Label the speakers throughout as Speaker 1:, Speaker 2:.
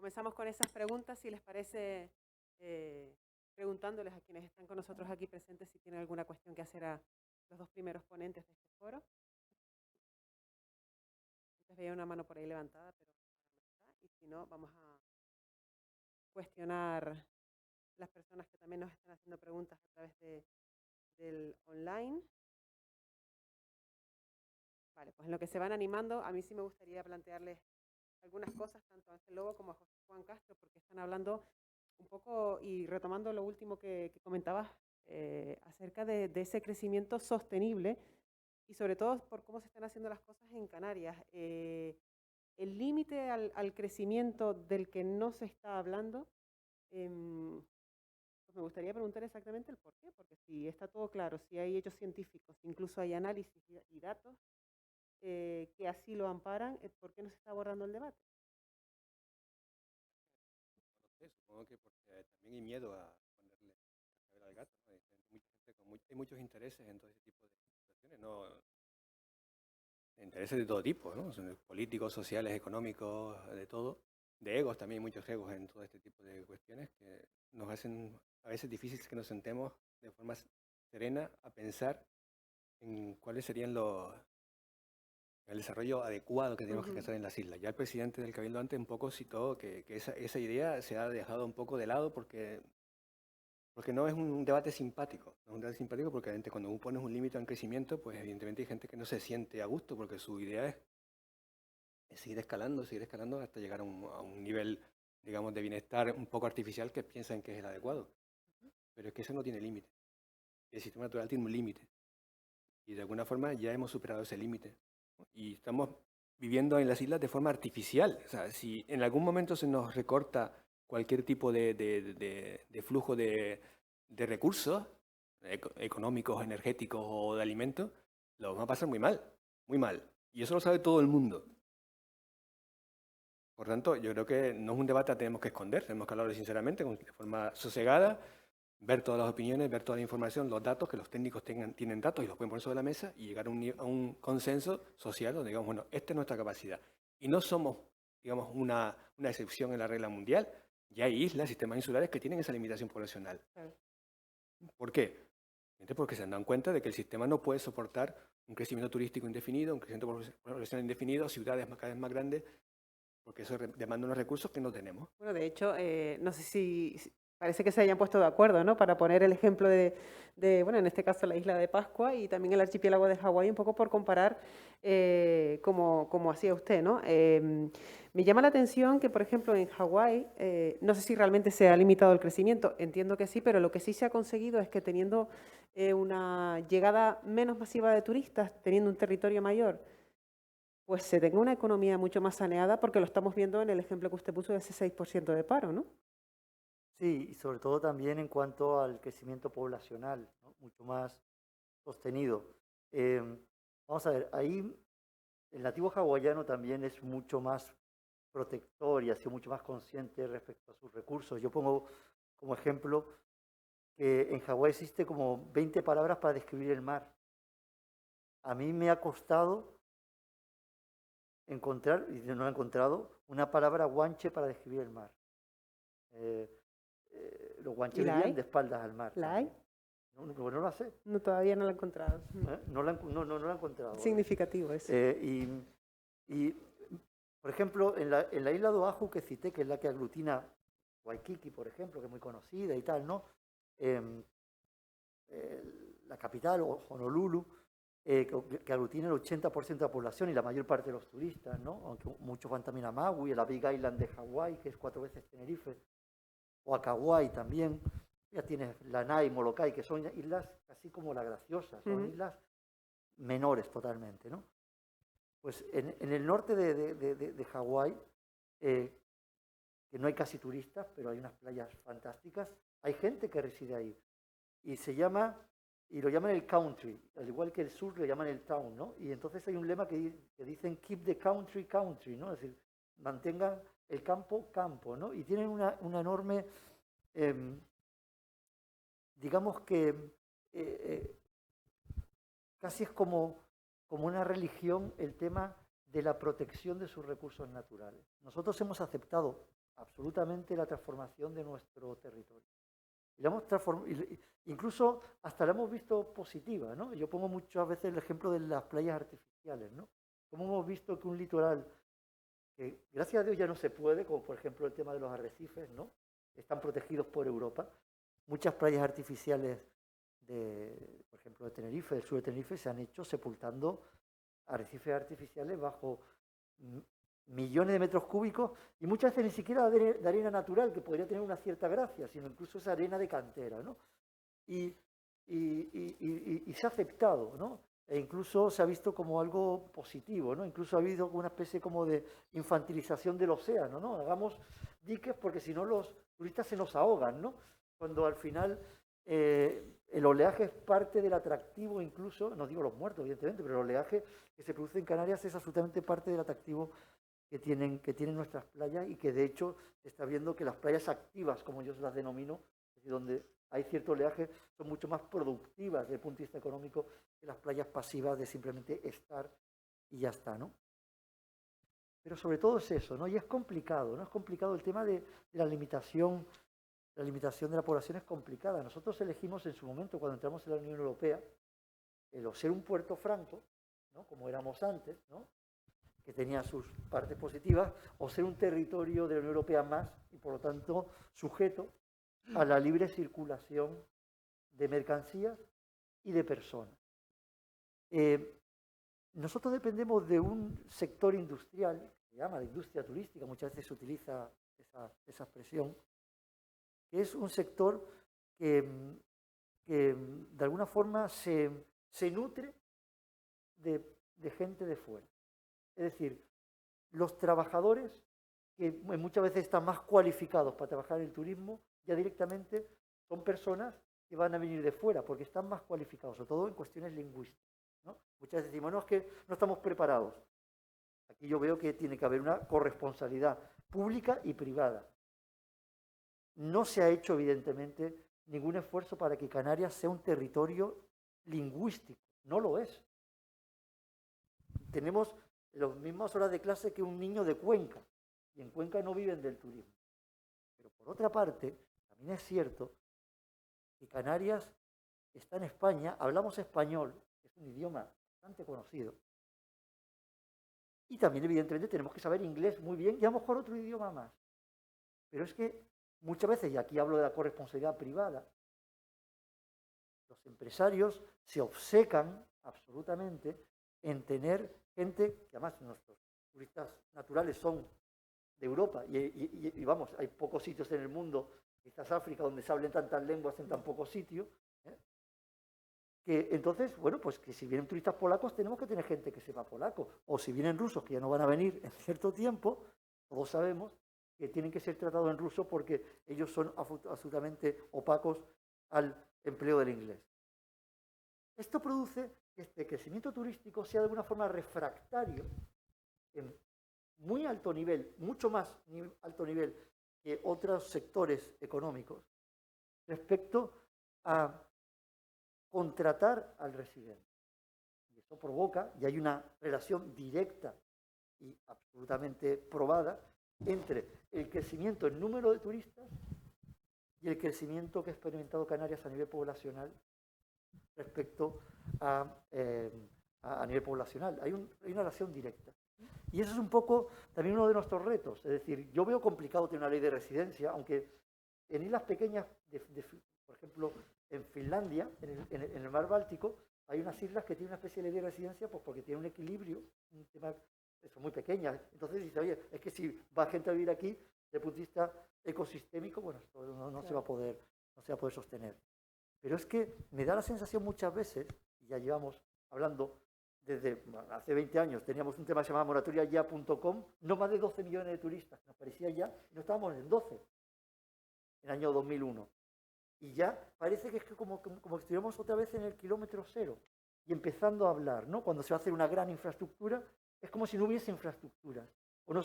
Speaker 1: comenzamos con esas preguntas, si les parece, preguntándoles a quienes están con nosotros aquí presentes si tienen alguna cuestión que hacer a los dos primeros ponentes de este foro. Antes veía una mano por ahí levantada, pero ahora no está. Y si no, vamos a cuestionar las personas que también nos están haciendo preguntas a través del online. Vale, pues en lo que se van animando, a mí sí me gustaría plantearles algunas cosas, tanto a Ángel Lobo como a José Juan Castro, porque están hablando un poco y retomando lo último que comentabas acerca de ese crecimiento sostenible y sobre todo por cómo se están haciendo las cosas en Canarias. El límite al crecimiento del que no se está hablando, pues me gustaría preguntar exactamente el por qué, porque si está todo claro, si hay hechos científicos, incluso hay análisis y datos que así lo amparan, ¿por qué no se está abordando el debate?
Speaker 2: No sé, supongo que porque también hay miedo a ponerle cascabel al gato, ¿no? Hay mucha gente hay muchos intereses en todo ese tipo de situaciones, ¿no? Intereses de todo tipo, ¿no? Son políticos, sociales, económicos, de todo. De egos también, hay muchos egos en todo este tipo de cuestiones que nos hacen a veces difíciles que nos sentemos de forma serena a pensar en cuáles serían el desarrollo adecuado que tenemos que
Speaker 1: Ujú.
Speaker 2: alcanzar en las islas. Ya el presidente del Cabildo antes un poco citó que esa idea se ha dejado un poco de lado porque no es un debate simpático. No es un debate simpático porque evidentemente, cuando tú pones un límite al crecimiento, pues evidentemente hay gente que no se siente a gusto porque su idea es seguir escalando hasta llegar a un nivel, digamos, de bienestar un poco artificial que piensan que es el adecuado. Pero es que eso no tiene límite. El sistema natural tiene un límite y de alguna forma ya hemos superado ese límite, ¿no? Y estamos viviendo en las islas de forma artificial. O sea, si en algún momento se nos recorta cualquier tipo de flujo de recursos económicos, energéticos o de alimentos, lo vamos a pasar muy mal, muy mal. Y eso lo sabe todo el mundo. Por tanto, yo creo que no es un debate que tenemos que esconder, tenemos que hablarlo sinceramente, de forma sosegada, ver todas las opiniones, ver toda la información, los datos, que los técnicos tienen datos y los pueden poner sobre la mesa y llegar a un consenso social donde digamos, bueno, esta es nuestra capacidad. Y no somos, digamos, una excepción en la regla mundial. Ya hay islas, sistemas insulares que tienen esa limitación poblacional.
Speaker 1: Claro.
Speaker 2: ¿Por qué? Porque se han dado cuenta de que el sistema no puede soportar un crecimiento turístico indefinido, un crecimiento poblacional indefinido, ciudades cada vez más grandes, porque eso demanda unos recursos que no tenemos.
Speaker 1: Bueno, de hecho, no sé si parece que se hayan puesto de acuerdo, ¿no? Para poner el ejemplo bueno, en este caso la isla de Pascua y también el archipiélago de Hawái, un poco por comparar como hacía usted, ¿no? Me llama la atención que, por ejemplo, en Hawái, no sé si realmente se ha limitado el crecimiento, entiendo que sí, pero lo que sí se ha conseguido es que teniendo una llegada menos masiva de turistas, teniendo un territorio mayor, pues se tenga una economía mucho más saneada, porque lo estamos viendo en el ejemplo que usted puso de ese 6% de paro, ¿no?
Speaker 3: Sí, y sobre todo también en cuanto al crecimiento poblacional, ¿no? Mucho más sostenido. Vamos a ver, ahí el nativo hawaiano también es mucho más protector y ha sido mucho más consciente respecto a sus recursos. Yo pongo como ejemplo que en Hawái existe como 20 palabras para describir el mar. A mí me ha costado encontrar, y no he encontrado, una palabra guanche para describir el mar. Eh, los
Speaker 1: ¿Y
Speaker 3: guanches
Speaker 1: la
Speaker 3: vivían
Speaker 1: hay?
Speaker 3: de espaldas al mar
Speaker 1: ¿La hay?
Speaker 3: también. No, no la sé.
Speaker 1: No, todavía no la he encontrado.
Speaker 3: No la he encontrado.
Speaker 1: Significativo eso.
Speaker 3: Y, por ejemplo, en la isla de Oahu que cité, que es la que aglutina Waikiki, por ejemplo, que es muy conocida y tal, ¿no? Em, la capital, Honolulu, que aglutina el 80% de la población y la mayor parte de los turistas, ¿no? Aunque muchos van también a Maui, a la Big Island de Hawái, que es 4 veces Tenerife, o a Kauai también. Ya tienes Lanai, Molokai, que son islas así como La Graciosa, son
Speaker 1: Ujú.
Speaker 3: islas menores totalmente, ¿no? Pues en el norte de Hawái, eh, que no hay casi turistas, pero hay unas playas fantásticas, hay gente que reside ahí. Y lo llaman el country, al igual que el sur lo llaman el town, ¿no? Y entonces hay un lema que dicen keep the country country, ¿no? Es decir, mantengan el campo campo, ¿no? Y tienen una enorme, eh, digamos que casi es como una religión el tema de la protección de sus recursos naturales. Nosotros hemos aceptado absolutamente la transformación de nuestro territorio. Y la hemos incluso hasta la hemos visto positiva, ¿no? Yo pongo muchas veces el ejemplo de las playas artificiales, ¿no? Como hemos visto que un litoral, que gracias a Dios ya no se puede, como por ejemplo el tema de los arrecifes, ¿no? Están protegidos por Europa. Muchas playas artificiales por ejemplo, de Tenerife, del sur de Tenerife, se han hecho sepultando arrecifes artificiales bajo millones de metros cúbicos y muchas veces ni siquiera de arena natural, que podría tener una cierta gracia, sino incluso esa arena de cantera, ¿no? Y se ha aceptado, ¿no? E incluso se ha visto como algo positivo, ¿no? Incluso ha habido una especie como de infantilización del océano, ¿no? Hagamos diques porque si no los turistas se nos ahogan, ¿no? Cuando al final el oleaje es parte del atractivo, incluso, no digo los muertos, evidentemente, pero el oleaje que se produce en Canarias es absolutamente parte del atractivo que tienen nuestras playas y que de hecho se está viendo que las playas activas, como yo las denomino, es decir, donde hay cierto oleaje, son mucho más productivas desde el punto de vista económico que las playas pasivas de simplemente estar y ya está, ¿no? Pero sobre todo es eso, ¿no? Y es complicado, ¿no? Es complicado el tema de la limitación. La limitación de la población es complicada. Nosotros elegimos en su momento, cuando entramos en la Unión Europea, el ser un puerto franco, ¿no? Como éramos antes, ¿no? Que tenía sus partes positivas, o ser un territorio de la Unión Europea más y por lo tanto sujeto a la libre circulación de mercancías y de personas. Nosotros dependemos de un sector industrial, que se llama la industria turística, muchas veces se utiliza esa expresión, que es un sector que de alguna forma se nutre de gente de fuera. Es decir, los trabajadores, que muchas veces están más cualificados para trabajar en el turismo, ya directamente son personas que van a venir de fuera, porque están más cualificados, sobre todo en cuestiones lingüísticas, ¿no? Muchas veces decimos, no, es que no estamos preparados. Aquí yo veo que tiene que haber una corresponsabilidad pública y privada. No se ha hecho, evidentemente, ningún esfuerzo para que Canarias sea un territorio lingüístico. No lo es. Tenemos las mismas horas de clase que un niño de Cuenca, y en Cuenca no viven del turismo. Pero por otra parte, también es cierto que Canarias está en España, hablamos español, que es un idioma bastante conocido, y también evidentemente tenemos que saber inglés muy bien y a lo mejor otro idioma más. Pero es que muchas veces, y aquí hablo de la corresponsabilidad privada, los empresarios se obcecan absolutamente en tener gente, que además nuestros turistas naturales son de Europa, y vamos, hay pocos sitios en el mundo, quizás África, donde se hablen tantas lenguas en tan pocos sitios, que entonces, bueno, pues que si vienen turistas polacos tenemos que tener gente que sepa polaco, o si vienen rusos que ya no van a venir en cierto tiempo, todos sabemos que tienen que ser tratados en ruso porque ellos son absolutamente opacos al empleo del inglés. Esto produce que este crecimiento turístico sea de alguna forma refractario en muy alto nivel, mucho más alto nivel que otros sectores económicos, respecto a contratar al residente. Y eso provoca, y hay una relación directa y absolutamente probada, entre el crecimiento en número de turistas y el crecimiento que ha experimentado Canarias a nivel poblacional respecto a nivel poblacional. Hay una relación directa. Y eso es un poco también uno de nuestros retos. Es decir, yo veo complicado tener una ley de residencia, aunque en islas pequeñas, por ejemplo, en Finlandia, en el mar Báltico, hay unas islas que tienen una especie de ley de residencia pues porque tienen un equilibrio, un tema, son muy pequeñas. Entonces dice, oye, es que si va gente a vivir aquí, desde el punto de vista ecosistémico, bueno, esto no se va a poder sostener. Pero es que me da la sensación muchas veces, y ya llevamos hablando desde hace 20 años, teníamos un tema que se llamaba moratoriaya.com, no más de 12 millones de turistas, nos parecía ya, y no estábamos en 12, en el año 2001. Y ya parece que es que como estuviéramos otra vez en el kilómetro cero y empezando a hablar, ¿no? Cuando se va a hacer una gran infraestructura, es como si no hubiese infraestructuras, o no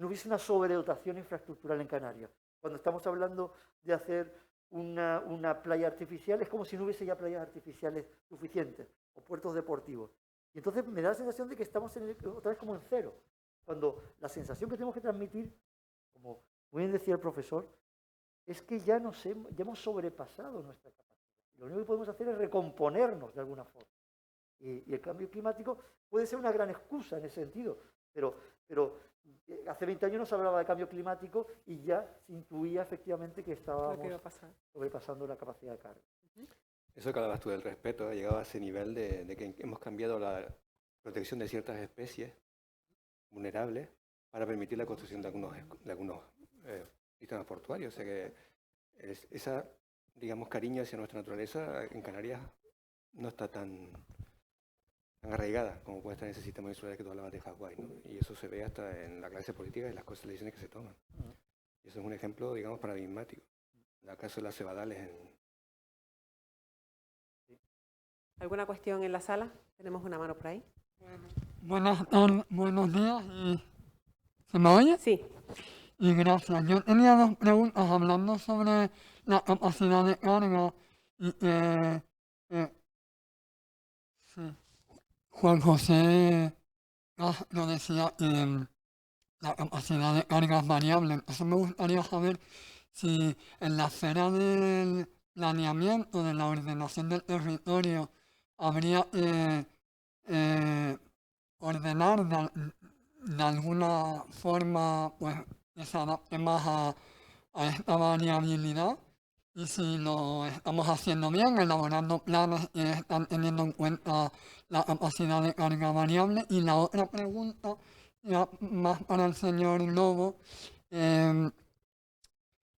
Speaker 3: hubiese una sobredotación infraestructural en Canarias. Cuando estamos hablando de hacer una playa artificial, es como si no hubiese ya playas artificiales suficientes o puertos deportivos. Y entonces me da la sensación de que estamos otra vez como en cero, cuando la sensación que tenemos que transmitir Muy bien decía el profesor, es que ya hemos sobrepasado nuestra capacidad. Lo único que podemos hacer es recomponernos de alguna forma. Y el cambio climático puede ser una gran excusa en ese sentido, pero hace 20 años no se hablaba de cambio climático y ya se intuía efectivamente que estábamos sobrepasando la capacidad de carga.
Speaker 2: Eso que hablabas tú del respeto, ha llegado a ese nivel de que hemos cambiado la protección de ciertas especies vulnerables para permitir la construcción de algunos sistemas portuarios. O sea que esa, digamos, cariño hacia nuestra naturaleza en Canarias no está tan arraigada como puede estar en ese sistema insular que tú hablabas de Hawái, ¿no? Y eso se ve hasta en la clase política y las cosas, las decisiones que se toman. Y eso es un ejemplo, digamos, paradigmático. El caso de las cebadales
Speaker 1: ¿Alguna cuestión en la sala? Tenemos una mano por ahí.
Speaker 4: Buenos días. ¿Se me oye?
Speaker 1: Sí.
Speaker 4: Y gracias. Yo tenía dos preguntas hablando sobre la capacidad de carga. Y sí. Juan José Castro decía que la capacidad de carga es variable. Entonces me gustaría saber si en la esfera del planeamiento, de la ordenación del territorio, habría que ordenar de alguna forma pues, que se adapte más a esta variabilidad, y si lo estamos haciendo bien, elaborando planes que están teniendo en cuenta la capacidad de carga variable. Y la otra pregunta, ya más para el señor Lobo,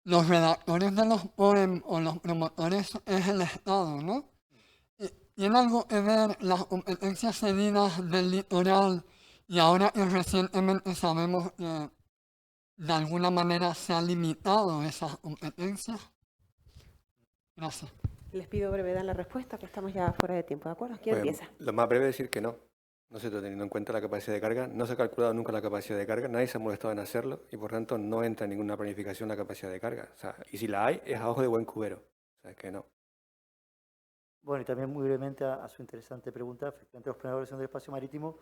Speaker 4: los redactores de los POEM o los promotores es el Estado, ¿no? ¿Tiene algo que ver las competencias cedidas del litoral y ahora que recientemente sabemos que de alguna manera se han limitado esas competencias? Gracias.
Speaker 1: Les pido brevedad en la respuesta, que estamos ya fuera de tiempo, ¿de acuerdo? ¿Quién
Speaker 2: Pues,
Speaker 1: empieza?
Speaker 2: lo más breve es decir que no. No se está teniendo en cuenta la capacidad de carga, no se ha calculado nunca la capacidad de carga, nadie se ha molestado en hacerlo y por tanto no entra en ninguna planificación la capacidad de carga. O sea, y si la hay, es a ojo de buen cubero. O sea, es que no.
Speaker 3: Bueno, y también muy brevemente a su interesante pregunta, efectivamente los planes de ordenación del espacio marítimo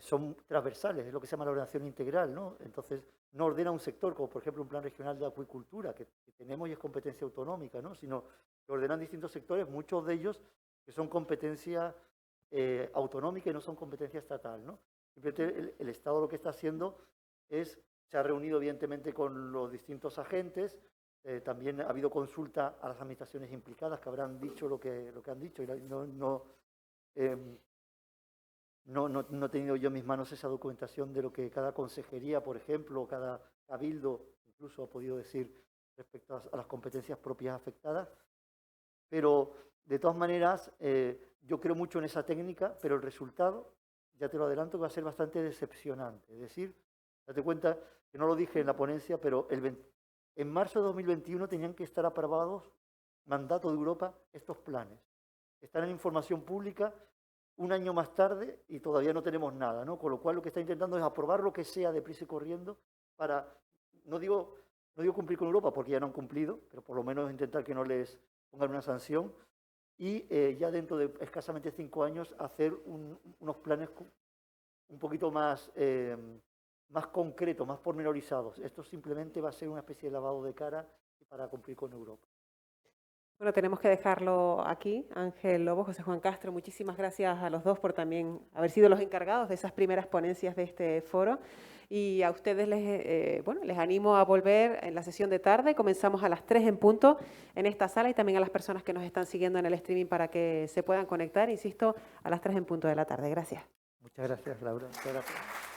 Speaker 3: son transversales, es lo que se llama la ordenación integral, ¿no? Entonces, no ordena un sector, como por ejemplo un plan regional de acuicultura, que tenemos y es competencia autonómica, ¿no? Sino que ordenan distintos sectores, muchos de ellos que son competencia autonómica y no son competencia estatal, ¿no? Simplemente el Estado lo que está haciendo es, se ha reunido evidentemente con los distintos agentes, también ha habido consulta a las administraciones implicadas que habrán dicho lo que han dicho, y no he tenido yo en mis manos esa documentación de lo que cada consejería, por ejemplo, o cada cabildo incluso ha podido decir respecto a las competencias propias afectadas. Pero, de todas maneras, yo creo mucho en esa técnica, pero el resultado, ya te lo adelanto, va a ser bastante decepcionante. Es decir, date cuenta que no lo dije en la ponencia, pero en marzo de 2021 tenían que estar aprobados, mandato de Europa, estos planes. Están en información pública un año más tarde y todavía no tenemos nada, ¿no? Con lo cual lo que está intentando es aprobar lo que sea deprisa y corriendo para, no digo cumplir con Europa porque ya no han cumplido, pero por lo menos intentar que no les pongan una sanción y ya dentro de escasamente 5 años hacer unos planes un poquito más concretos, más pormenorizados. Esto simplemente va a ser una especie de lavado de cara para cumplir con Europa.
Speaker 1: Bueno, tenemos que dejarlo aquí. Ángel Lobo, José Juan Castro, muchísimas gracias a los dos por también haber sido los encargados de esas primeras ponencias de este foro. Y a ustedes les animo a volver en la sesión de tarde. Comenzamos a las 3 en punto en esta sala y también a las personas que nos están siguiendo en el streaming para que se puedan conectar, insisto, a las 3 en punto de la tarde. Gracias.
Speaker 3: Muchas gracias, Laura. Muchas gracias.